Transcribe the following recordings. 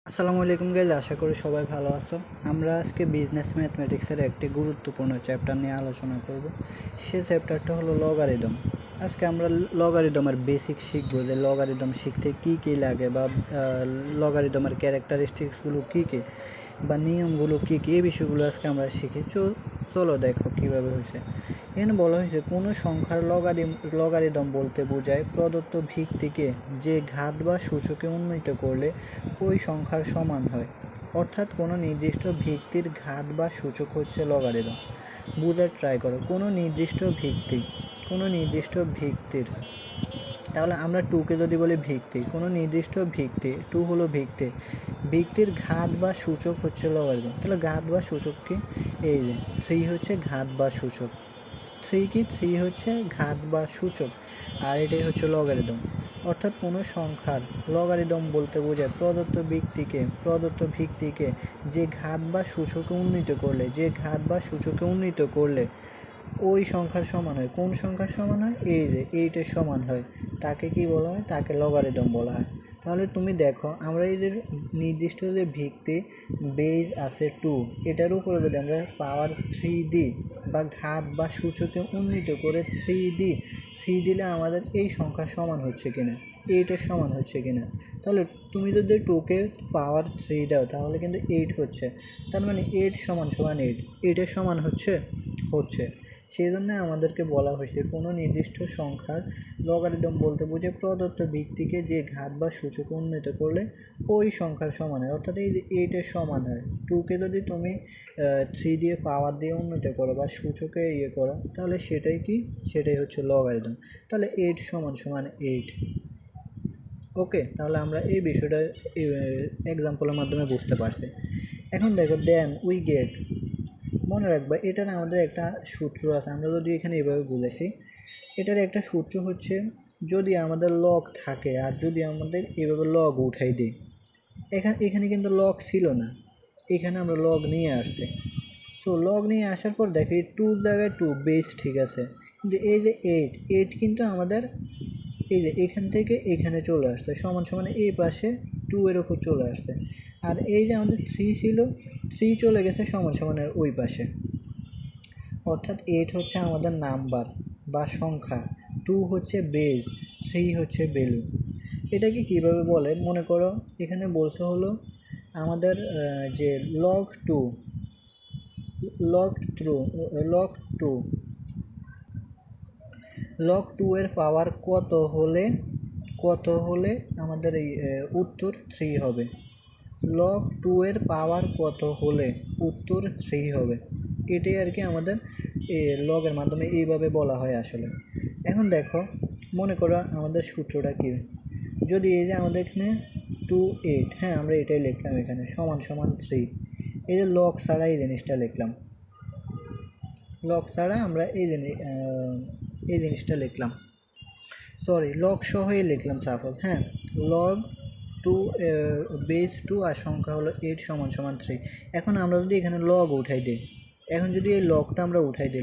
আসসালামু আলাইকুম গাইজ, আশা করি সবাই ভালো আছো। আমরা আজকে বিজনেস ম্যাথমেটিক্সের একটি গুরুত্বপূর্ণ চ্যাপ্টার নিয়ে আলোচনা করব। সে চ্যাপ্টারটা হলো লগারিদম। আজকে আমরা লগারিদমের বেসিক শিখবো, যে লগারিদম শিখতে কী কী লাগে, বা লগারিদমের ক্যারেক্টারিস্টিক্সগুলো কী কী, বা নিয়মগুলো কী কী, এই বিষয়গুলো আজকে আমরা শিখি। চলো দেখো কীভাবে হয়েছে। এখানে বলা হয়েছে কোনো সংখ্যার লগারিদম বলতে বোঝায় প্রদত্ত ভিত্তিকে যে ঘাত বা সূচকে উন্নীত করলে ওই সংখ্যার সমান হয়। অর্থাৎ কোনো নির্দিষ্ট ভিত্তির ঘাত বা সূচক হচ্ছে লগারিদম। বুঝার ট্রাই করো। কোনো নির্দিষ্ট ভিত্তির, তাহলে আমরা টুকে যদি বলি ভিত্তি, কোনো নির্দিষ্ট ভিত্তি, টু হলো ভিত্তির ঘাত বা সূচক হচ্ছে লগারিদম। তাহলে ঘাত বা সূচক কি? এই যে 3 হচ্ছে ঘাত বা সূচক। 3 হচ্ছে ঘাত বা সূচক, আর এটাই হচ্ছে লগারিদম। অর্থাৎ কোনো সংখ্যার লগারিদম বলতে বোঝায় প্রদত্ত ভিত্তিকে যে ঘাত বা সূচকে উন্নীত করলে ওই সংখ্যার সমান হয়। কোন সংখ্যার সমান হয়? এই যে এইটার সমান হয়, তাকে কি বলা হয়? তাকে লগারিদম বলা হয়। তাহলে তুমি দেখো, আমরা এই যে নির্দিষ্ট যে ভিত্তি বেজ আছে 2, এটার উপরে যদি আমরা পাওয়ার 3 দিই, বা ঘাত বা সূচকে উন্নীত করে 3 দিলে আমাদের এই সংখ্যার সমান হচ্ছে কিনা, এইটার সমান হচ্ছে কিনা। তাহলে তুমি যদি 2কে পাওয়ার 3 দাও, তাহলে কিন্তু 8 হচ্ছে। তার মানে 8 সমান 8, এইটার সমান হচ্ছে। সেই জন্য আমাদেরকে বলা হয়েছে কোনো নির্দিষ্ট সংখ্যার লগারিদম বলতে বোঝে প্রদত্ত ভিত্তিকে যে ঘাত বা সূচকে উন্নীত করলে ওই সংখ্যার সমান হয়। অর্থাৎ এই যে 8-এর সমান হয়। 2কে যদি তুমি 3 দিয়ে পাওয়ার দিয়ে উন্নীত করো বা সূচকে করো, তাহলে সেটাই হচ্ছে লগারিদম। তাহলে 8 সমান 8। ওকে, তাহলে আমরা এই বিষয়টা এক্সাম্পলের মাধ্যমে বুঝতে পারছি। এখন দেখো, দেন উই গেট, মনে রাখবা এটার আমাদের একটা সূত্র আছে। আমরা যদি এখানে এভাবে বুঝেছি, এটার একটা সূত্র হচ্ছে, যদি আমাদের লগ থাকে আর যদি আমাদের এভাবে লগ উঠাই দিই, এখানে কিন্তু লগ ছিল না, এখানে আমরা লগ নিয়ে আসছি। তো লগ নিয়ে আসার পর দেখি 2 জায়গায় 2 বেস ঠিক আছে, কিন্তু এই যে 8 কিন্তু আমাদের এই যে এখান থেকে এখানে চলে আসছে, সমান এই পাশে 2 এর উপর চলে আসছে। আর এই যে আমাদের 3 ছিল, 3 চলে গেছে সমানের ওই পাশে। অর্থাৎ 8 হচ্ছে আমাদের নাম্বার বা সংখ্যা, 2 হচ্ছে বেজ, 3 হচ্ছে ভ্যালু। এটাকে কীভাবে বলে? মনে করো এখানে বলতে হলো আমাদের যে লগ টু এর পাওয়ার কত হলে আমাদের এই উত্তর 3 হবে। লগ 2 এর পাওয়ার কত হলে উত্তর 3 হবে। এটাই আর কি আমাদের লগের মাধ্যমে এইভাবে বলা হয় আসলে। এখন দেখো, মনে করো আমাদের সূত্রটা কি। যদি এই যে আমাদের এখানে 2 8, হ্যাঁ আমরা এটাই লিখলাম এখানে, সমান 3। এই যে লগ ছাড়া এই জিনিসটা লিখলাম, লগ ছাড়া আমরা এই জিনিসটা লিখলাম, সরি লগ সহই লিখলাম সাপোজ। হ্যাঁ, লগ 2 বেস 2 আর সংখ্যা হলো 8 সমান 3। এখন আমরা যদি এখানে লগ উঠাই দিই, এখন যদি এই লগটা আমরা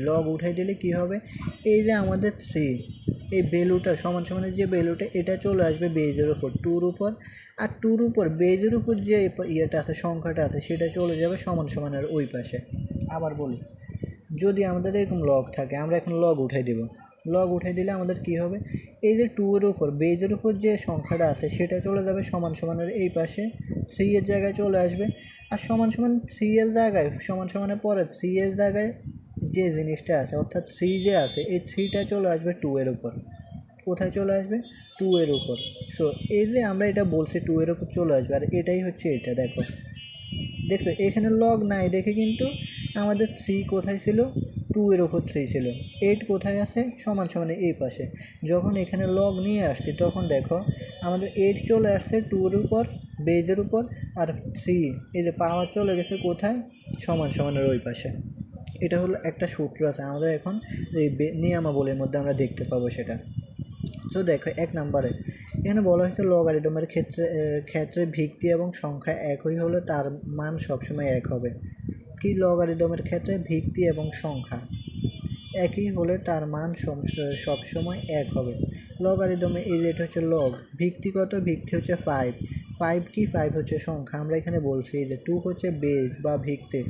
লগ উঠাই দিলে কি হবে? এই যে আমাদের 3, এই ভ্যালুটা সমান যে ভ্যালুটা, এটা চলে আসবে বেজের উপর 2-র উপর, আর 2-র উপর বেজের উপর যে ইয়েটা আছে, সংখ্যাটা আছে, সেটা চলে যাবে সমানের ওই পাশে। আবার বলি, যদি আমাদের এরকম লগ থাকে, আমরা এখন লগ উঠাই দেব। লগ উঠাই দিলে আমাদের কি হবে? এই যে 2 এর উপর বেজের উপর যে সংখ্যাটা আছে, সেটা চলে যাবে সমানের এই পাশে, 3 এর জায়গায় চলে আসবে। আর 3 এর জায়গায় সমানের পরে 3 এর জায়গায় যে জিনিসটা আছে, অর্থাৎ 3 যে আছে, এই 3টা চলে আসবে 2 এর উপর। কোথায় চলে আসবে? 2 এর উপর। সো এই যে আমরা এটা বলছি 2 এর উপর চলে আসবে, আর এটাই হচ্ছে এটা। দেখো এখানে লগ নাই দেখে কিন্তু আমাদের 3 কোথায় ছিল? 2 এর উপর 3 ছিল। 8 কোথায় আছে? সমান এই পাশে। যখন এখানে লগ নিয়ে আসছি, তখন দেখো আমাদের 8 চলে আসছে 2 এর উপর বেজের উপর, আর 3 এই যে পাওয়ার চলে গেছে কোথায়? সমানের ওই পাশে। এটা হলো একটা সূত্র আছে আমাদের, এখন এই নিয়মাবলীর মধ্যে আমরা দেখতে পাবো সেটা। তো দেখো 1 নম্বরে এখানে বলা হয়েছে লগারিদমের ক্ষেত্রে ভিত্তি এবং সংখ্যা একই হলে তার মান সবসময় 1 হবে। কি লগারিদমের ক্ষেত্রে ভিত্তি এবং সংখ্যা একই হলে তার মান সবসময় 1 হবে। লগারিদমে এই রেট হচ্ছে লগ, ভিত্তি হচ্ছে 5, 5 কি 5 হচ্ছে সংখ্যা, আমরা এখানে বলছি যে 2 হচ্ছে বেস বা ভিত্তি,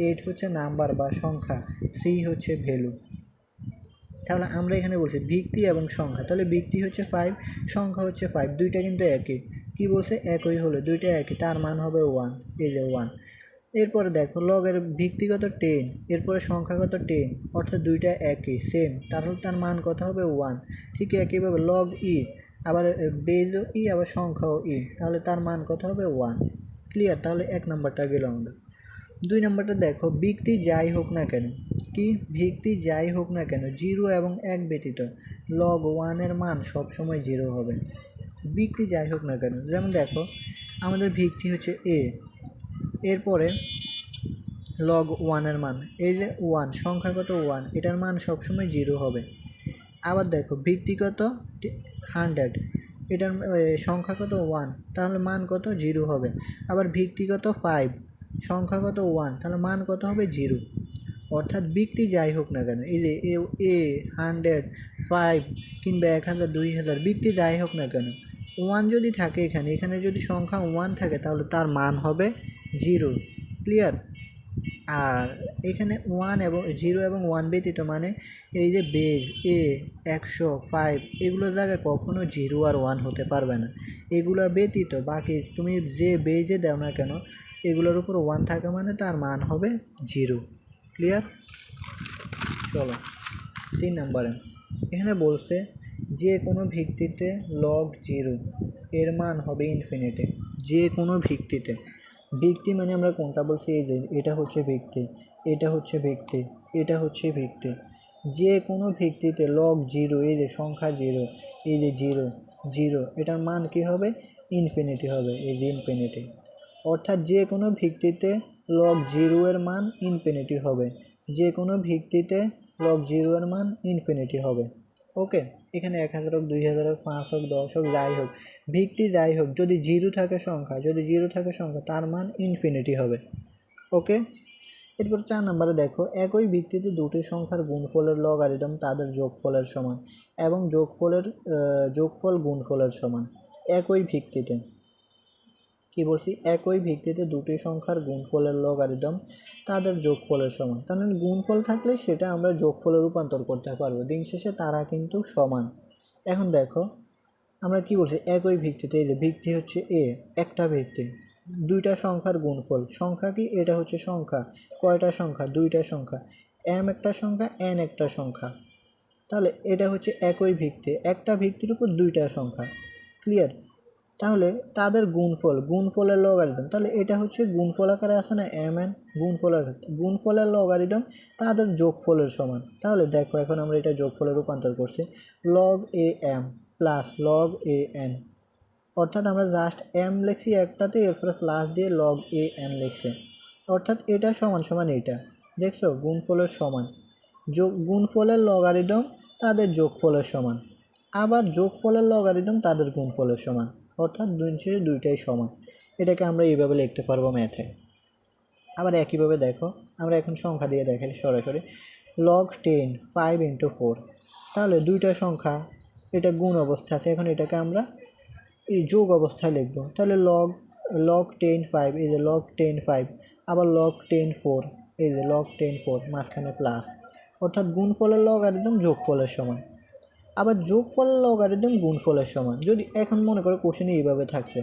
8 হচ্ছে নাম্বার বা সংখ্যা, 3 হচ্ছে ভ্যালু। তাহলে আমরা এখানে বলছি ভিত্তি এবং সংখ্যা, তাহলে ভিত্তি হচ্ছে 5, সংখ্যা হচ্ছে 5, দুইটা কিন্তু একই। কি বলছে? একই হলে দুইটা একই, তার মান হবে 1, এই যে 1। এরপরে দেখো লগের ভিত্তিগত 10, এরপরে সংখ্যাগত 10, অর্থাৎ দুইটা একই সেম, তাহলে তার মান কত হবে? 1। ঠিক একইভাবে লগ ই, আবার বেজও ই আবার সংখ্যাও ই, তাহলে তার মান কত হবে? 1। ক্লিয়ার? তাহলে 1 নাম্বারটা গেল আমাদের। 2 নাম্বারটা দেখো, ভিত্তি যাই হোক না কেন, কি ভিত্তি যাই হোক না কেন 0 এবং 1 ব্যতীত লগ 1 এর মান সবসময় 0 হবে। ভিত্তি যাই হোক না কেন, যেমন দেখো আমাদের ভিত্তি হচ্ছে এ, এরপরে লগ 1 এর মান, এই যে 1 সংখ্যাগত 1, এটার মান সবসময় 0 হবে। আবার দেখো ভিত্তিগত 100, এটার সংখ্যাগত 1, তাহলে মান কত? 0 হবে। আবার ভিত্তিগত 5, সংখ্যাগত 1, তাহলে মান কত হবে? 0। অর্থাৎ ভিত্তি যাই হোক না কেন, এই যে এ 100, 5 কিংবা 1000, 2000, ভিত্তি যাই হোক না কেন 1 যদি থাকে এখানে যদি সংখ্যা 1 থাকে তাহলে তার মান হবে 0। ক্লিয়ার? আর এখানে 1 এবং 0 এবং 1 ব্যতীত মানে এই যে বেজ এ 100, 5 এগুলো জায়গায় কখনো 0 আর 1 হতে পারবে না। এগুলো ব্যতীত বাকি তুমি যে বেজে দাও না কেন এগুলোর উপর 1 থাকে মানে তার মান হবে 0। ক্লিয়ার? চলো 3 নম্বরে এখানে বলছে যে কোনো ভিত্তিতে লগ 0 এর মান হবে ইনফিনিটি। যে কোনো ভিত্তিতে, ভিত্তি মানে আমরা কোনটা বলছি? এই যে এটা হচ্ছে ভিত্তি, এটা হচ্ছে ভিত্তি, এটা হচ্ছে ভিত্তি। যে কোনো ভিত্তিতে লগ 0, এই যে সংখ্যা 0, এই যে 0 0, এটার মান কি হবে? ইনফিনিটি হবে, এই যে ইনফিনিটি। অর্থাৎ যে কোনো ভিত্তিতে লগ 0 এর মান ইনফিনিটি হবে, যে কোনো ভিত্তিতে লগ 0 এর মান ইনফিনিটি হবে। ওকে, এখানে 1000 হোক, 2000 হোক, 5 হোক, 10 হোক, যাই হোক, ভিত্তি যাই হোক, যদি 0 থাকে সংখ্যা, তার মান ইনফিনিটি হবে। ওকে, এরপর 4 নম্বরে দেখো, একই ভিত্তিতে দুটি সংখ্যার গুণফলের লগারিদম তাদের যোগফলের সমান এবং যোগফল গুণফলের সমান। একই ভিত্তিতে, কি বলছি? একই ভিত্তিতে দুটি সংখ্যার গুণফলের লগারিদম তাদের যোগফলের সমান। তার মানে গুণফল থাকলে সেটা আমরা যোগফলে রূপান্তর করতে পারবো, দিন শেষে তারা কিন্তু সমান। এখন দেখো আমরা কি বলছি? একই ভিত্তিতে, এই যে ভিত্তি হচ্ছে এ, একটা ভিত্তি, দুইটা সংখ্যার গুণফল, সংখ্যা কি? এটা হচ্ছে সংখ্যা, কয়টা সংখ্যা? দুইটা সংখ্যা, এম একটা সংখ্যা, এন একটা সংখ্যা, তাহলে এটা হচ্ছে একই ভিত্তি, একটা ভিত্তির উপর দুইটা সংখ্যা। ক্লিয়ার? তাহলে তাদের গুণফলের লগারিদম, তাহলে এটা হচ্ছে গুণফল আকারে আছে না এম এন, গুণফলের লগারিদম তাদের যোগফলের সমান। তাহলে দেখো এখন আমরা এটা যোগফলে রূপান্তর করছি, log A M plus log A N, অর্থাৎ আমরা জাস্ট এম লিখছি একটাতে, এরপরে প্লাস দিয়ে লগ এ এন লিখছি, অর্থাৎ এটা সমান সমান এটা। দেখছো? গুণফলের সমান, গুণফলের লগারিদম তাদের যোগফলের সমান, আবার যোগফলের লগারিদম তাদের গুণফলের সমান, অর্থাৎ দুইটাই সমান। এটাকে আমরা এইভাবে লিখতে পারবো ম্যাথে। আবার একইভাবে দেখো, আমরা এখন সংখ্যা দিয়ে দেখাই সরাসরি, লগ 10 5 × 4, তাহলে দুইটা সংখ্যা, এটা গুণ অবস্থা আছে, এখন এটাকে আমরা এই যোগ অবস্থায় লিখবো, তাহলে লগ 10 5, এই যে লগ 10 5, আবার লগ 10 4, এই যে লগ 10 4, মাঝখানে প্লাস, অর্থাৎ গুণফলের লগারিদম যোগফলের সমান, আবার যোগফলের লগারিদম গুণফলের সমান। যদি এখন মনে করো কোশ্চেনে এইভাবে থাকছে,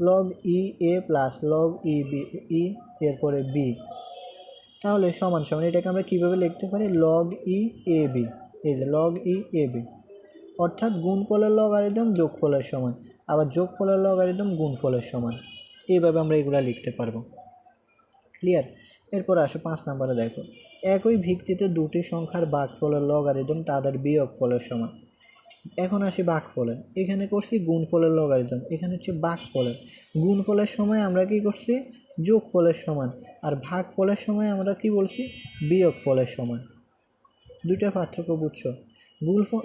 লগ ই এ প্লাস লগ ই বি, ই এরপরে বি, তাহলে সমান সমান, এটাকে আমরা কীভাবে লিখতে পারি? লগ ই এ বি, এই যে লগ ই এ বি, অর্থাৎ গুণফলের লগারিদম যোগফলের সমান, আবার যোগফলের লগারিদম গুণফলের সমান। এইভাবে আমরা এগুলা লিখতে পারবো। ক্লিয়ার? এরপর আসো 5 নম্বরে দেখো, একই ভিত্তিতে দুটি সংখ্যার ভাগফলের লগারিদম তাদের বিয়োগফলের সমান। এখন আসি ভাগফলে, এখানে করছি গুণফলের লগারিদম, এখানে হচ্ছে ভাগফলের। গুণফলের সময় আমরা কি করছি? যোগফলের সমান, আর ভাগফলের সময় আমরা কি বলছি? বিয়োগফলের সমান। দুইটা পার্থক্য বুঝছো?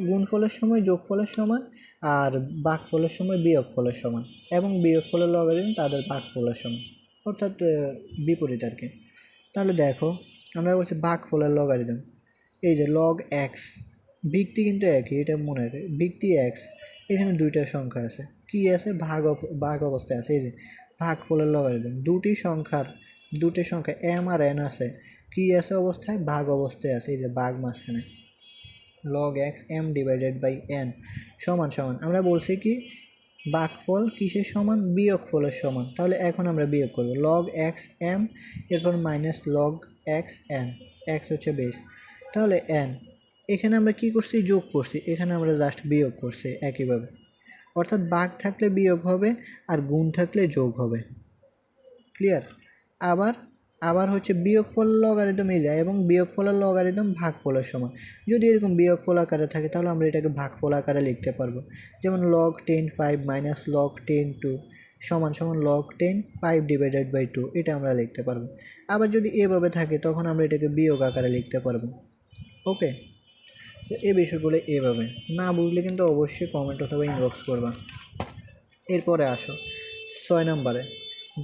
গুণফলের সময় যোগফলের সমান, আর ভাগফলের সময় বিয়োগফলের সমান, এবং বিয়োগফলের লগারিদম তাদের ভাগফলের সমান, অর্থাৎ বিপরীত আর কি। তাহলে দেখো আমরা বলছি ভাগফলের লগারিদম, এই যে লগ এক্স, ভিত্তি কিন্তু একই, এটা মনে রাখবে, ভিত্তি এক্স, এখানে দুইটা সংখ্যা আছে, কি আছে, ভাগ অবস্থায় আছে। এই যে ভাগফলের লগারিদম, দুটি সংখ্যা m আর n আছে, কি আছে অবস্থায়, ভাগ অবস্থায় আছে। এই যে ভাগ মাঝখানে, log x m divided by n সমান সমান, আমরা বলছি কি ভাগফল কিসের সমান, বিয়োগফলের সমান। তাহলে এখন আমরা বিয়োগ করব log x m, এরপর minus log x n, x হচ্ছে বেস, তাহলে n। এখানে আমরা কি করছি, যোগ করছি, এখানে আমরা জাস্ট বিয়োগ করছি একইভাবে। অর্থাৎ ভাগ থাকলে বিয়োগ হবে আর গুণ থাকলে যোগ হবে। ক্লিয়ার? আবার হচ্ছে বিয়োগফল লগারিদমে যায় এবং বিয়োগফলের লগারিদম ভাগফলের সমান। যদি এরকম বিয়োগফল আকারে থাকে তাহলে আমরা এটাকে ভাগফল আকারে লিখতে পারবো। যেমন log 10 5 মাইনাস log 10 2 সমান সমান log 10 5 ডিভাইডেড বাই 2, এটা আমরা লিখতে পারবো। আবার যদি এভাবে থাকে তখন আমরা এটাকে বিয়োগ আকারে লিখতে পারবো। ওকে, তো এই বিষয়গুলো এভাবে। না বুঝলে কিন্তু অবশ্যই কমেন্ট অথবা ইনবক্স করবা। এরপরে আসো 6 নম্বরে,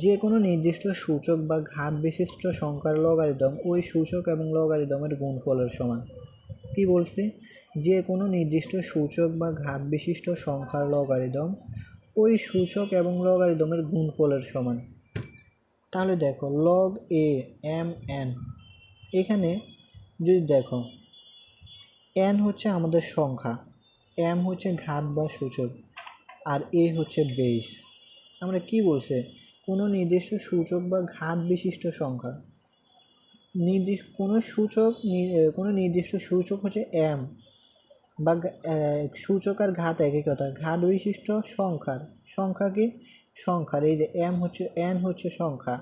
যে কোনো নির্দিষ্ট সূচক বা ঘাত বিশিষ্ট সংখ্যার লগারিদম ওই সূচক এবং লগারিদমের গুণফলের সমান। কি বলছি, যে কোনো নির্দিষ্ট সূচক বা ঘাত বিশিষ্ট সংখ্যার লগারিদম ওই সূচক এবং লগারিদমের গুণফলের সমান। তাহলে দেখো log a m n, এখানে যদি দেখো n হচ্ছে আমাদের সংখ্যা, m হচ্ছে ঘাত বা সূচক, আর a হচ্ছে বেস। আমরা কি বলছে, কোনো নির্দিষ্ট সূচক বা ঘাত বিশিষ্ট সংখ্যা, কোনো নির্দিষ্ট সূচক হচ্ছে m বা সূচক আর ঘাত একই কথা, ঘাত বিশিষ্ট সংখ্যার এই যে n হচ্ছে সংখ্যা,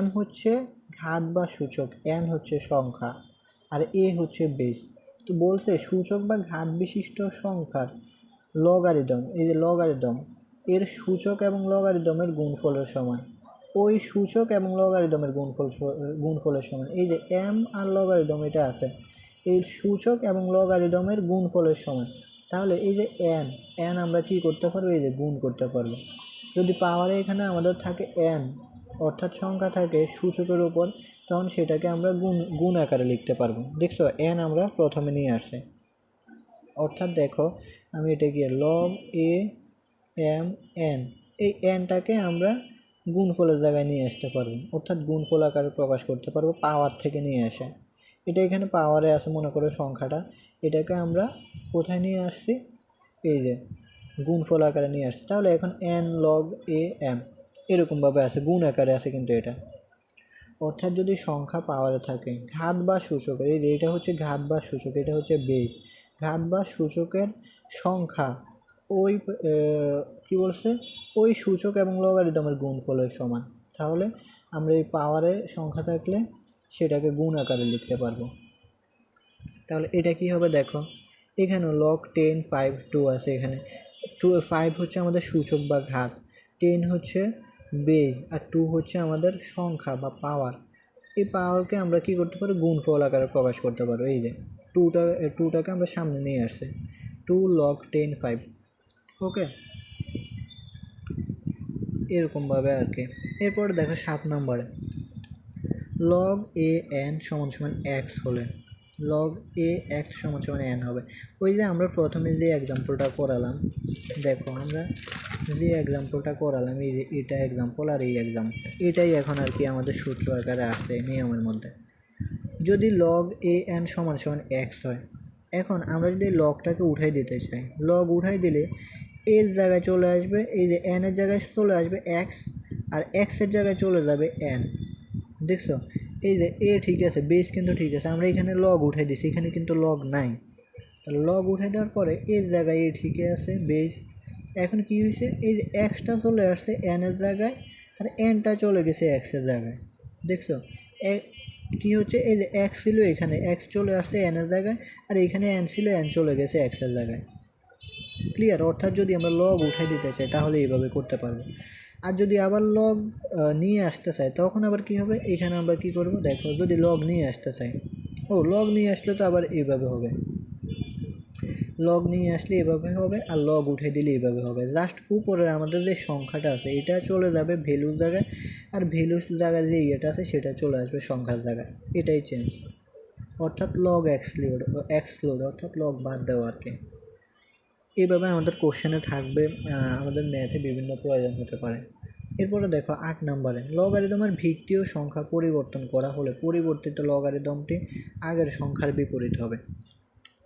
m হচ্ছে ঘাত বা সূচক, n হচ্ছে সংখ্যা, আর a হচ্ছে বেস। তো বলছে সূচক বা ঘাত বিশিষ্ট সংখ্যার লগারিদম, এই যে লগারিদম এর সূচক এবং লগারিদমের গুণফলের সমান। ওই সূচক এবং লগারিদমের গুণফলের সমান। এই যে m আর লগারিদম এটা আছে, এই সূচক এবং লগারিদমের গুণফলের সমান। তাহলে এই যে n আমরা কি করতে পারবো, এই যে গুণ করতে পারবো। যদি পাওয়ারে এখানে আমাদের থাকে n, অর্থাৎ সংখ্যা থাকে সূচকের উপর, তখন সেটাকে আমরা গুণ আকারে লিখতে পারবো। দেখছো n আমরা প্রথমে নিয়ে আসছি, অর্থাৎ দেখো আমি এটা গিয়ে log a m n, এই nটাকে আমরা গুণফলের জায়গায় নিয়ে আসতে পারবো, অর্থাৎ গুণফল আকারে প্রকাশ করতে পারবো পাওয়ার থেকে নিয়ে আসে। এটা এখানে পাওয়ারে আছে মনে করো সংখ্যাটা, এটাকে আমরা কোথায় নিয়ে আসছি, এই যে গুণফল আকারে নিয়ে আসছি। তাহলে এখন n log a m এরকমভাবে আছে, গুণ আকারে আছে কিন্তু এটা। অর্থাৎ যদি সংখ্যা পাওয়ারে থাকে, ঘাত বা সূচকের, এই যে এটা হচ্ছে ঘাত বা সূচক, এটা হচ্ছে বেস, ঘাত বা সূচকের সংখ্যা ওই কি বলছে, ওই সূচক এবং লগারিদমের গুণফলের সমান, তাহলে আমরা এই পাওয়ারে সংখ্যা থাকলে সেটাকে গুণ আকারে লিখতে পারবো। তাহলে এটা কি হবে দেখো, এখানে log 10 5 2 আছে, এখানে 5 হচ্ছে আমাদের সূচক বা ঘাত, 10 হচ্ছে বেস, আর 2 হচ্ছে আমাদের সংখ্যা বা পাওয়ার। এই পাওয়ারকে আমরা কি করতে পারি, গুণফল আকারে প্রকাশ করতে পারবো। এই যে টুটাকে আমরা সামনে নিয়ে আসছি, 2 log 10 5। ওকে, এরকমভাবে আর কি। এরপর দেখো 7 নম্বরে, log a n সমান সমান x হলে log a x সমান সমান n হবে। ওই যে আমরা প্রথমে যে এক্সাম্পলটা করালাম, দেখো আমরা যে এক্সাম্পলটা করালাম, এই যে এটা এক্সাম্পল আর এই এক্সাম্পল, এটাই এখন আর কি আমাদের সূত্র আকারে আসে নিয়মের মধ্যে। যদি log a n সমান সমান x হয়, এখন আমরা যদি লগটাকে উঠাই দিতে চাই, লগ উঠাই দিলে এর জায়গায় চলে আসবে, এই যে n এর জায়গায় চলে আসবে x, আর x এর জায়গায় চলে যাবে n। দেখছো, এই যে এ ঠিক আছে, বেস কিন্তু ঠিক আছে, আমরা এখানে লগ উঠাই দিচ্ছি, এখানে কিন্তু লগ নাই। তাহলে লগ উঠাই দেওয়ার পরে এর জায়গায় এ ঠিকই আছে বেস। এখন কি হয়েছে, এই যে এক্সটা চলে আসছে n এর জায়গায়, আর nটা চলে গেছে x এর জায়গায়। দেখছো কি হচ্ছে, এই যে x ছিল এখানে, x চলে আসছে n এর জায়গায়, আর এখানে n ছিল, n চলে গেছে x এর জায়গায়। ক্লিয়ার? অর্থাৎ যদি আমরা লগ উঠাই দিতে চাই তাহলে এইভাবে করতে পারবো। আর যদি আবার লগ নিয়ে আসতে চাই তখন আবার কি হবে, এখানে আমরা কি করব দেখো, যদি লগ নিয়ে আসতে চাই, লগ নিয়ে আসলে তো আবার এইভাবে হবে, লগ নিয়ে আসলে এভাবে হবে, আর লগ উঠে দিলে এইভাবে হবে। জাস্ট উপরে আমাদের যে সংখ্যাটা আছে এটা চলে যাবে ভ্যালুর জায়গায়, আর ভ্যালুর জায়গায় যে ইয়েটা আছে সেটা চলে আসবে সংখ্যার জায়গায়, এটাই চেঞ্জ। অর্থাৎ লগ এক্সক্লুড অর্থাৎ লগ বাদ দেওয়া আর কি। এইভাবে আমাদের কোশ্চেনে থাকবে, আমাদের ম্যাথে বিভিন্ন প্রয়োজন হতে পারে। এরপরে দেখো 8 নম্বরে লগারিদমের ভিত্তি ও সংখ্যা পরিবর্তন করা হলে পরিবর্তিত লগারিদমটি আগের সংখ্যার বিপরীত হবে।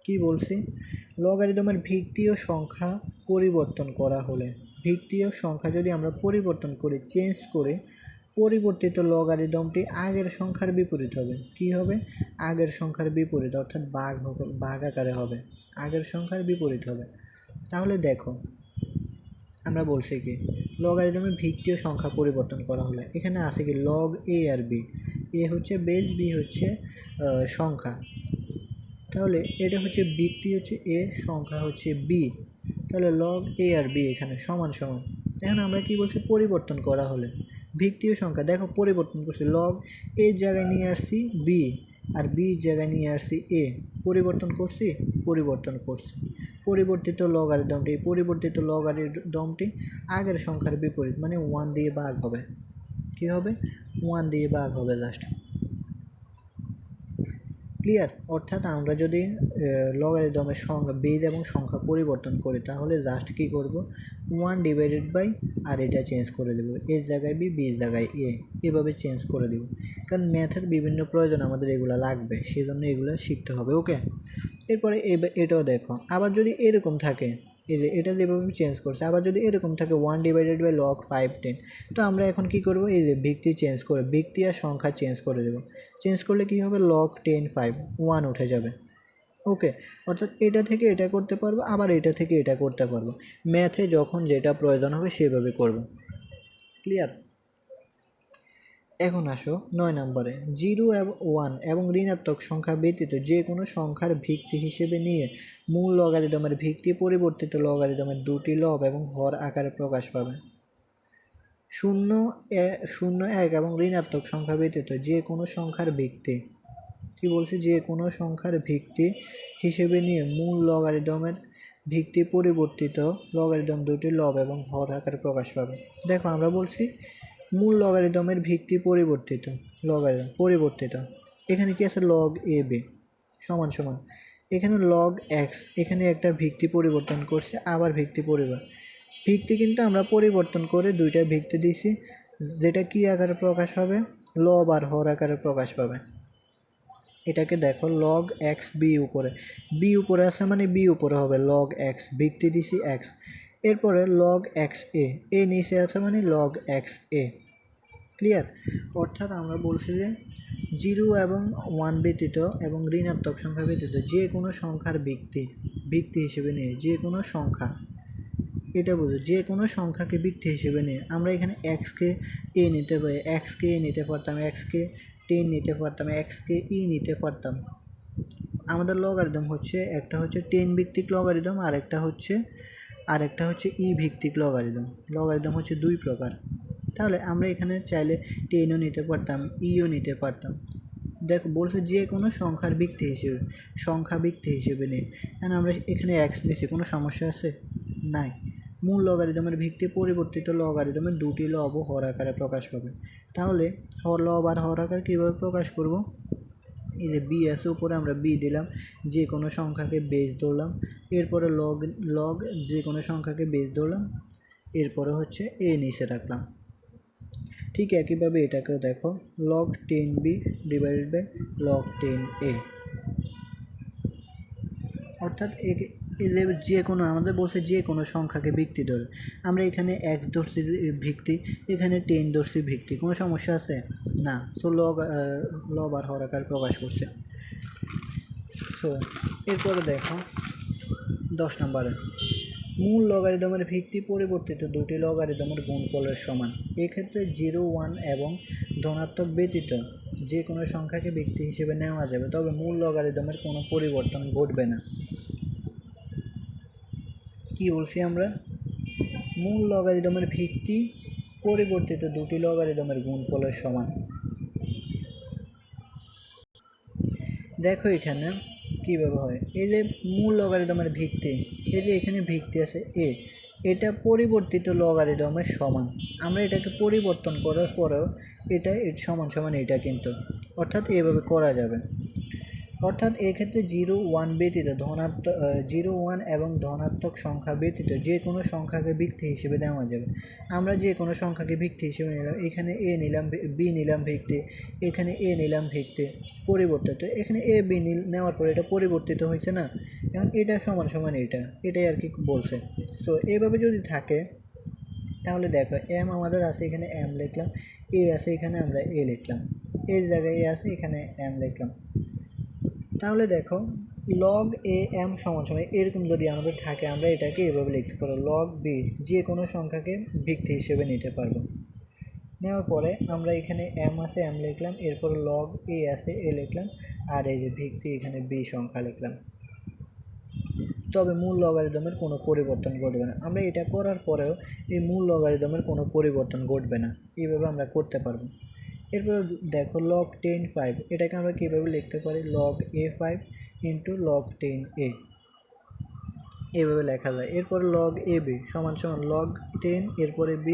কি বলছি? লগারিদমের ভিত্তি ও সংখ্যা পরিবর্তন করা হলে, ভিত্তি ও সংখ্যা যদি আমরা পরিবর্তন করি, চেঞ্জ করে, পরিবর্তিত লগারিদমটি আগের সংখ্যার বিপরীত হবে। কি হবে? আগের সংখ্যার বিপরীত, অর্থাৎ ভাগ আকারে হবে, আগের সংখ্যার বিপরীত হবে। তাহলে দেখো আমরা বলছি কি লগারিদমের ভিত্তি ও সংখ্যা পরিবর্তন করা হলে এখানে আছে কি লগ এ আর বি, এ হচ্ছে বেস, বি হচ্ছে সংখ্যা। তাহলে এটা হচ্ছে ভিত্তি হচ্ছে এ, সংখ্যা হচ্ছে বি, তাহলে লগ এ আর বি এখানে সমান সমান। এখন আমরা কি বলছি? পরিবর্তন করা হলে ভিত্তি ও সংখ্যা, দেখো পরিবর্তন করছি, লগ এ জায়গায় নিয়ে আসছি বি, আর বি জায়গায় নিয়ে আসছি এ, পরিবর্তন করছি, পরিবর্তিত লগারিদমটি, পরিবর্তিত লগারিদমটি আগের সংখ্যার বিপরীত, মানে 1 দিয়ে ভাগ হবে। কি হবে? 1 দিয়ে ভাগ হবে জাস্ট। ক্লিয়ার? অর্থাৎ আমরা যদি লগারিদমের সংখ্যা বেজ এবং সংখ্যা পরিবর্তন করি তাহলে জাস্ট কি করব? 1 ডিভাইডেড বাই, আর এটা চেঞ্জ করে দেব, এর জায়গায় বি, বির জায়গায় এ, এভাবে চেঞ্জ করে দেব। কারণ ম্যাথের বিভিন্ন প্রয়োজন আমাদের এগুলো লাগবে, সেজন্য এগুলো শিখতে হবে। ওকে, এরপরে এটাও দেখো, আবার যদি এরকম থাকে, এই যে এটা যেভাবে চেঞ্জ করছে, আবার যদি এরকম থাকে 1 ডিভাইডেড বাই লগ 5 10, তো আমরা এখন কি করব? এই যে ভিত্তি চেঞ্জ করে, ভিত্তি আর সংখ্যা চেঞ্জ করে দেব। চেঞ্জ করলে কি হবে? লগ 10 5 1 উঠে যাবে। ওকে, অর্থাৎ এটা থেকে এটা করতে পারবো, আবার এটা থেকে এটা করতে পারবো। ম্যাথে যখন যেটা প্রয়োজন হবে সেভাবে করব। ক্লিয়ার? এখন আসো 9 নম্বরে, 0 এবং 1 এবং ঋণাত্মক সংখ্যা ব্যতীত যে কোনো সংখ্যার ভিত্তি হিসেবে নিয়ে মূল লগারিদমের ভিত্তি পরিবর্তিত লগারিদমের দুটি লব এবং হর আকারে প্রকাশ পাবে। 0 1 এবং ঋণাত্মক সংখ্যা ব্যতীত যে কোনো সংখ্যার ভিত্তি, কি বলছি? যে কোনো সংখ্যার ভিত্তি হিসেবে নিয়ে মূল লগারিদমের ভিত্তি পরিবর্তিত লগারিদম দুটি লব এবং হর আকারে প্রকাশ পাবে। দেখো আমরা বলছি মূল লগারিদমের ভিত্তি পরিবর্তিত, লগারিদম পরিবর্তিত, এখানে কি আছে? লগ এ বি সমান সমান, এখানে লগ এক্স, এখানে একটা ভিত্তি পরিবর্তন করছে, আবার ভিত্তি ভিত্তি কিন্তু আমরা পরিবর্তন করে দুইটা ভিত্তি দিছি, যেটা কি আকারে প্রকাশ হবে? লব আর হর আকারে প্রকাশ পাবে। এটাকে দেখো লগ এক্স বি উপরে, বি উপরে আছে মানে বি উপরে হবে লগ এক্স, ভিত্তি দিছি এক্স, এরপরে লগ এক্স এ নিচে আছে মানে লগ এক্স এ। ক্লিয়ার? অর্থাৎ আমরা বলছি যে 0 এবং 1 ব্যতীত এবং ঋণাত্মক সংখ্যা ব্যতীত যে কোনো সংখ্যার ভিত্তি হিসেবে নিয়ে, যে কোনো সংখ্যা, এটা বুঝো, যে কোনো সংখ্যাকে ভিত্তি হিসেবে নিয়ে আমরা এখানে এক্সকে এ নিতে পারি, এক্সকে এ নিতে পারতাম, এক্সকে 10 নিতে পারতাম, এক্সকে ই নিতে পারতাম। আমাদের লগারিদম হচ্ছে, একটা হচ্ছে 10 ভিত্তিক লগারিদম, আরেকটা হচ্ছে ই ভিত্তিক লগারিদম। লগারিদম হচ্ছে দুই প্রকার। তাহলে আমরা এখানে চাইলে 10ও নিতে পারতাম, ইও নিতে পারতাম। দেখো বলছে যে কোনো সংখ্যার ভিত্তি হিসেবে নিয়ে, কারণ আমরা এখানে এক্স নিয়েছি, কোনো সমস্যা আছে? নাই। মূল লগারিদমের ভিত্তি পরিবর্তিত লগারিদমের দুটি লব ও হর আকারে প্রকাশ পাবে। তাহলে লব আর হর আকার কীভাবে প্রকাশ করব? এই যে বি আছে উপরে, আমরা বি দিলাম, যে কোনো সংখ্যাকে বেস ধরলাম, এরপরে লগ যে কোনো সংখ্যাকে বেস ধরলাম, এরপরে হচ্ছে এ নিচে রাখলাম। ঠিক একইভাবে এটাকেও দেখো, log 10b divided by log 10a, অর্থাৎ যে কোনো, আমাদের বলছে যে কোনো সংখ্যাকে ভিত্তি ধরে, আমরা এখানে এক্স ধরছি ভিত্তি, এখানে 10 ধরছি ভিত্তি, কোনো সমস্যা আছে? না। সো লব আর হর আকার প্রকাশ করছে। সো এরপরে দেখো 10 নম্বরে, মূল লগারিদমের ভিত্তি পরিবর্তিত দুটি লগারিদমের গুণফলের সমান। এক্ষেত্রে 0 1 এবং ধনাত্মক ব্যতীত যে কোনো সংখ্যাকে ভিত্তি হিসেবে নেওয়া যাবে, তবে মূল লগারিদমের কোনো পরিবর্তন ঘটবে না। কি বলছি আমরা? মূল লগারিদমের ভিত্তি পরিবর্তিত দুটি লগারিদমের গুণফলের সমান। দেখো এখানে কীভাবে হয়, এই যে মূল লগারিদমের ভিত্তি, এই যে এখানে ভিত্তি আছে এ, এটা পরিবর্তিত লগারিদমের সমান। আমরা এটাকে পরিবর্তন করার পরেও এটা সমান সমান এটা কিন্তু, অর্থাৎ এভাবে করা যাবে। অর্থাৎ এক্ষেত্রে 0, 1 ব্যতীত ধনাত্মক 0, 1 এবং ধনাত্মক সংখ্যা ব্যতীত যে কোনো সংখ্যাকে ভিত্তি হিসেবে নেওয়া যাবে। আমরা যে কোনো সংখ্যাকে ভিত্তি হিসেবে নিলাম, এখানে a নিলাম, b নিলাম ভিত্তি, এখানে a নিলাম ভিত্তি, পরিবর্তিত এখানে a b নেওয়ার পরে এটা পরিবর্তিত হয়েছে না, এখন এটা সমান সমান এটাই আর কি বলছে। সো এইভাবে যদি থাকে তাহলে দেখো m আমাদের আছে, এখানে m লিখলাম, a আছে এখানে আমরা a লিখলাম, এর জায়গায় a আছে এখানে m লিখলাম। তাহলে দেখো log a m সমান সমান এরকম যদি আমাদের থাকে, আমরা এটাকে এভাবে লিখতে পারবো log b, যে কোনো সংখ্যাকে ভিত্তি হিসেবে নিতে পারবো। নেওয়ার পরে আমরা এখানে m আছে m লিখলাম, এরপর log a আছে a লিখলাম, আর এই যে ভিত্তি এখানে b সংখ্যা লিখলাম। তবে মূল লগারিদমের কোনো পরিবর্তন ঘটবে না। আমরা এটা করার পরেও এই মূল লগারিদমের কোনো পরিবর্তন ঘটবে না, এইভাবে আমরা করতে পারবো। এরপর দেখো log 10 5, এটাকে আমরা কীভাবে লিখতে পারি log a5 into log 10a, এইভাবে লেখা যায়। এরপর log ab সমান সমান log 10 এরপরে b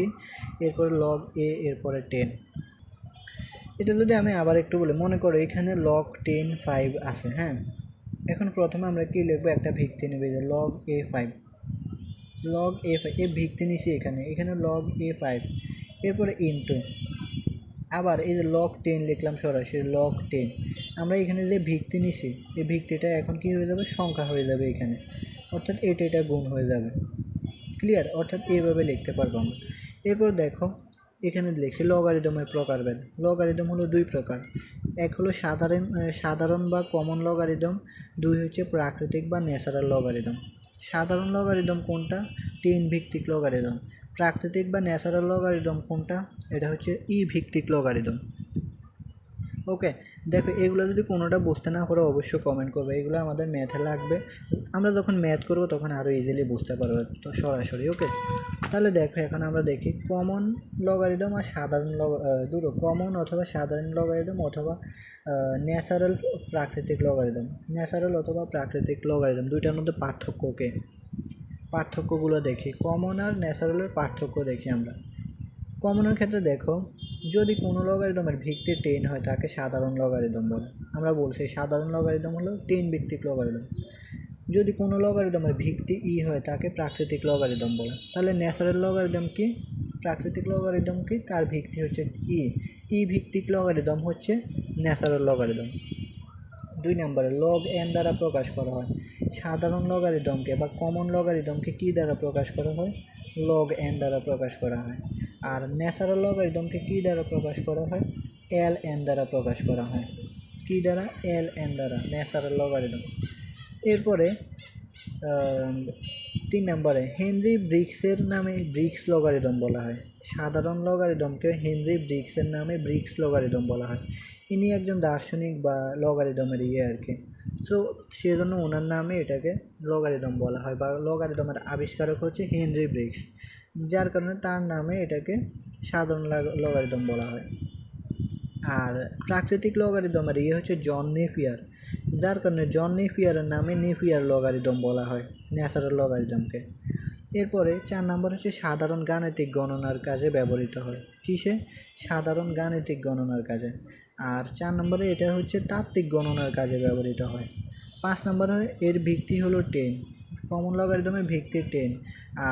এরপরে log a এরপরে 10। এটা যদি আমি আবার একটু বলি, মনে করো এখানে log 10 5 আছে, হ্যাঁ। এখন প্রথমে আমরা কি লিখবো, একটা ভিত্তি নেবে যে log a5, log a5 এ ভিত্তি নিছি এখানে log a5, এরপরে ইন্টু আবার এই যে log 10 লিখলাম সরাসরি log 10, আমরা এখানে যে ভিত্তি নিছি এই ভিত্তিটা এখন কি হয়ে যাবে, সংখ্যা হয়ে যাবে এখানে, অর্থাৎ এটা গুণ হয়ে যাবে। ক্লিয়ার? অর্থাৎ এইভাবে লিখতে পারবো আমরা। এরপর দেখো এখানে লিখছি লগারিদমের প্রকারভেদ। লগারিদম হলো দুই প্রকার, এক হলো সাধারণ বা কমন লগারিদম, দুই হচ্ছে প্রাকৃতিক বা ন্যাচারাল লগারিদম। সাধারণ লগারিদম কোনটা, 10 ভিত্তিক লগারিদম। প্রাকৃতিক বা ন্যাচারাল লগারিদম কোনটা, এটা হচ্ছে ই ভিত্তিক লগারিদম। ওকে, দেখো এগুলো যদি কোনোটা বুঝতে না পারো অবশ্যই কমেন্ট করবে, এগুলো আমাদের ম্যাথে লাগবে, আমরা যখন ম্যাথ করব তখন আরও ইজিলি বুঝতে পারবো তো সরাসরি। ওকে, তাহলে দেখো এখন আমরা দেখি কমন লগারিদম আর সাধারণ দুটো, কমন অথবা সাধারণ লগারিদম অথবা ন্যাচারাল প্রাকৃতিক লগারিদম, ন্যাচারাল অথবা প্রাকৃতিক লগারিদম, দুইটার মধ্যে পার্থক্যগুলো দেখি। কমন আর ন্যাচারালের পার্থক্য দেখি আমরা। কমনের ক্ষেত্রে দেখো, যদি কোনো লগারিদমের ভিত্তি 10 হয় তাকে সাধারণ লগারিদম বলে, আমরা বলছি সাধারণ লগারিদম হলো 10 ভিত্তিক লগারিদম। যদি কোনো লগারিদমের ভিত্তি ই হয় তাকে প্রাকৃতিক লগারিদম বলে। তাহলে ন্যাচারাল লগারিদম কি, প্রাকৃতিক লগারিদম কি, তার ভিত্তি হচ্ছে ই ভিত্তিক লগারিদম হচ্ছে ন্যাচারাল লগারিদম। 2 নম্বরে log n দ্বারা প্রকাশ করা হয়। সাধারণ লগারিদমকে বা কমন লগারিদমকে কি দ্বারা প্রকাশ করা হয়, log n দ্বারা প্রকাশ করা হয়। আর ন্যাচারাল লগারিদমকে কি দ্বারা প্রকাশ করা হয়, ln দ্বারা প্রকাশ করা হয়। কি দ্বারা, ln দ্বারা, ন্যাচারাল লগারিদম। এরপরে 3 নম্বরে হেনরি ব্রিক্সের নামে ব্রিক্স লগারিদম বলা হয়। সাধারণ লগারিদমকে হেনরি ব্রিক্সের নামে ব্রিক্স লগারিদম বলা হয়। ইনি একজন দার্শনিক বা লগারিদমের আর কি, সো সেজন্য ওনার নামে এটাকে লগারিদম বলা হয়, বা লগারিদমের আবিষ্কারক হচ্ছে হেনরি ব্রিক্স, যার কারণে তার নামে এটাকে সাধারণ লগারিদম বলা হয়। আর প্রাকৃতিক লগারিদমের হচ্ছে জন নেপিয়ার, যার কারণে জন নেপিয়ারের নামে নেপিয়ার লগারিদম বলা হয় ন্যাচারাল লগারিদমকে। এরপরে 4 নম্বর হচ্ছে সাধারণ গাণিতিক গণনার কাজে ব্যবহৃত হয়। কিসে, সাধারণ গাণিতিক গণনার কাজে। আর 4 নম্বরে এটা হচ্ছে তাত্ত্বিক গণনার কাজে ব্যবহৃত হয়। 5 নম্বরে এর ভিত্তি হলো 10, কমন লগারিদমের ভিত্তি 10,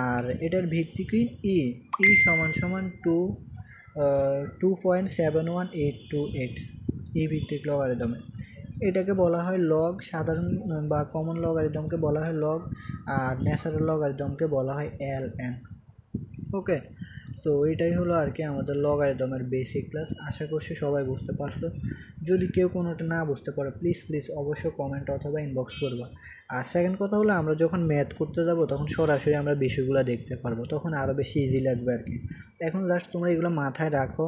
আর এটার ভিত্তি কি ই সমান সমান 2.71828, ই ভিত্তিক লগারিদমে। এটাকে বলা হয় লগ, সাধারণ বা কমন লগারিদমকে বলা হয় লগ, আর ন্যাচারাল লগারিদমকে বলা হয় ln। ওকে, সো এটাই হলো আর কি আমাদের লগারিদমের বেসিক ক্লাস। আশা করছি সবাই বুঝতে পারছো। যদি কেউ কোনোটা না বুঝতে পারো প্লিজ অবশ্যই কমেন্ট অথবা ইনবক্স করবা। আর সেকেন্ড কথা হলো, আমরা যখন ম্যাথ করতে যাব তখন সরাসরি আমরা বিষয়গুলো দেখতে পারবো, তখন আরও বেশি ইজি লাগবে আর কি। এখন জাস্ট তোমরা এগুলো মাথায় রাখো,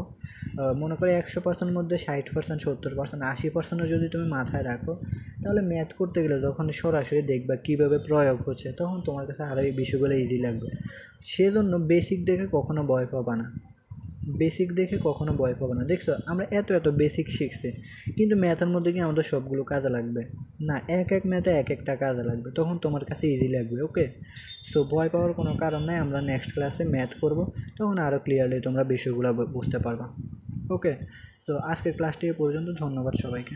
মনে করো 100% মধ্যে 60%, 70%, 80%ও যদি তুমি মাথায় রাখো, তাহলে ম্যাথ করতে গেলে যখন সরাসরি দেখবা কীভাবে প্রয়োগ হচ্ছে, তখন তোমার কাছে আরও এই বিষয়গুলো ইজি লাগবে। সেজন্য বেসিক দেখে কখনো ভয় পাবা না, দেখছো আমরা এত বেসিক শিখছি, কিন্তু ম্যাথের মধ্যে কি আমাদের সবগুলো কাজে লাগবে না, এক ম্যাথে একটা কাজে লাগবে, তখন তোমার কাছে ইজি লাগবে। ওকে, সো ভয় পাওয়ার কোনো কারণ নাই, আমরা নেক্সট ক্লাসে ম্যাথ করব, তখন আরও ক্লিয়ারলি তোমরা বিষয়গুলো বুঝতে পারবা। ওকে, সো আজকের ক্লাসটি এ পর্যন্ত, ধন্যবাদ সবাইকে।